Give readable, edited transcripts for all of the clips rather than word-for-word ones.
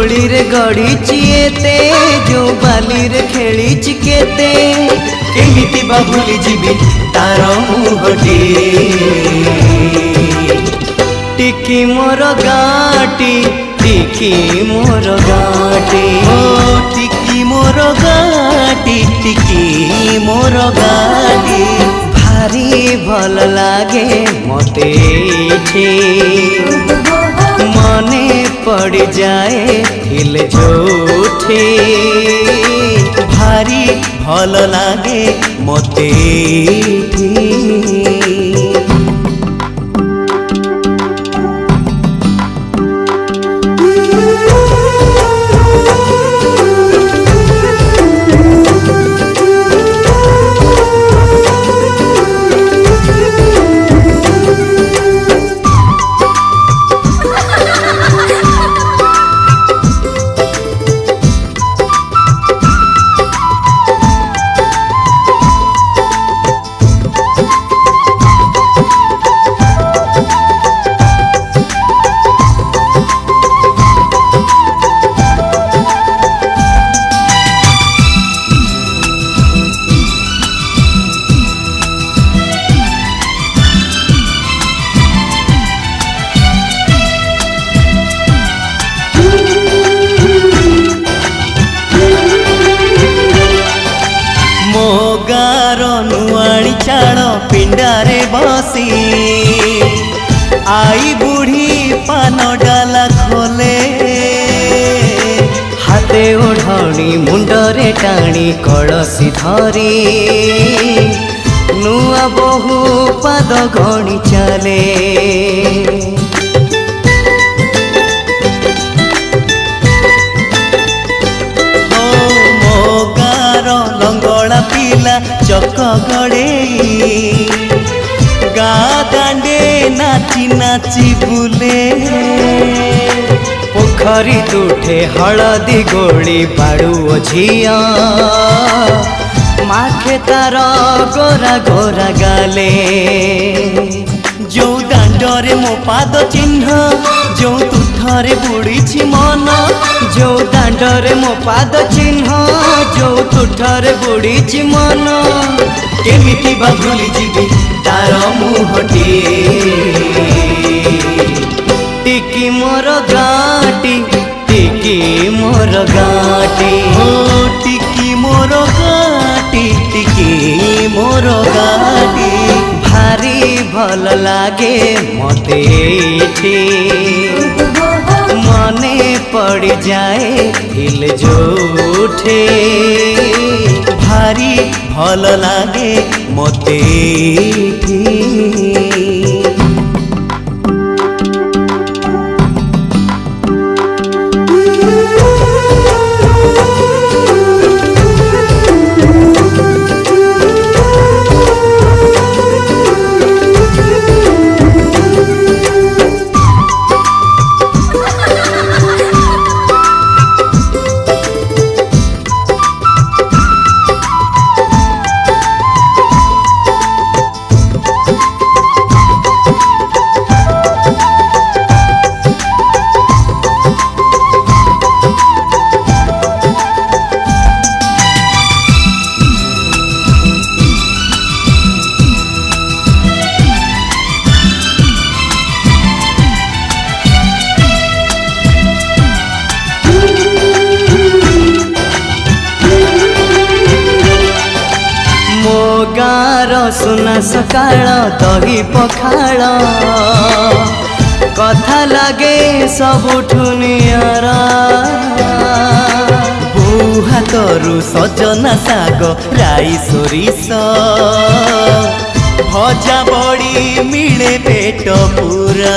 धूली रे गड़ीची एते जो बाली रे खेलीची केते केमिति बा भूली जीवी तार मुहटी टिकी मोर गाटी टिकी मोर गाटी ओ टिकी मोर गाटी टिकी मोर गाटी भारी भल लागे मते मने पड़ जाए दिल जोठे भारी भल लागे मते पिंडारे बसी आई बुढ़ी पान डाला खोले हाथे ओढ़णी मुंडरे टाणी कलसी धरी नुआ बहु पाद गणी चले लंगड़ा पिला चक गड़े गा दांडे नाची नाची बुले पोखरी तुठे हलदी गोली बाड़ू झिया माखे तार गोरा गोरा गाले जो दांडरे मो पाद चिन्ह जो तुठरे बुड़ी मन जो दांडरे मो पाद चिन्ह जो तुठरे बुड़ी मन केमिति बा भूली जीवी तार मुहटी टिकी मोर गाटी टिकी मोर गाटी ओ टिकी मोर गाटी टिकी मोर गाटी भारी भल लागे मते मने पड़ जाए दिल जोठे भारी भल लागे मते सुना सकाळ दही पखाळ कथा लागे सबुठु नियारा बो हाथरू सजना साग राई सोरिष भजा बड़ी मिले पेट पूरा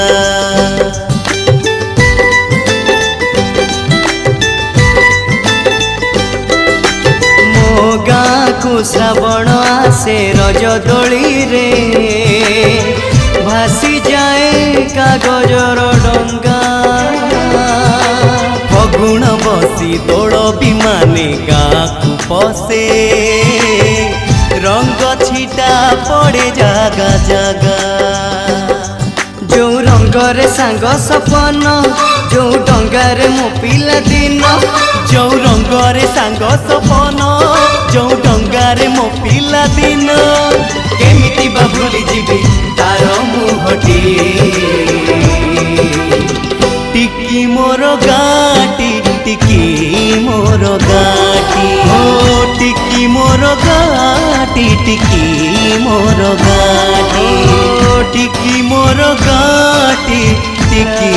श्रावण आसे रज दोली रे भासी जाए कागजर डंगा फगुण बसी दोल विमाने गाँ को पसे रंग छिटा पड़े जागा जागा जो रंग ରଙ୍ଗରେ ସାଙ୍ଗ ସପନ ଯୋଉ ଡଙ୍ଗାରେ ମୋ ପିଲା ଦିନ ଯୋଉ ରଙ୍ଗରେ ସାଙ୍ଗ ସପନ ଯୋଉ ଡଙ୍ଗାରେ ମୋ ପିଲା ଦିନ କେମିତି ବା ଭୁଲି ଯିବି ତାର ମୁହଁଟି ଟିକି ମୋର ଗାଟି ଟିକି ମୋର ଗାଟି ଓ ଟିକି ମୋର ଗାଟି ଟିକି ମୋର ଗାଟି ଓ ଟିକି ମୋର ଗାଟି ଟିକି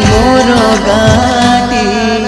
ମୋର ଗାଟି।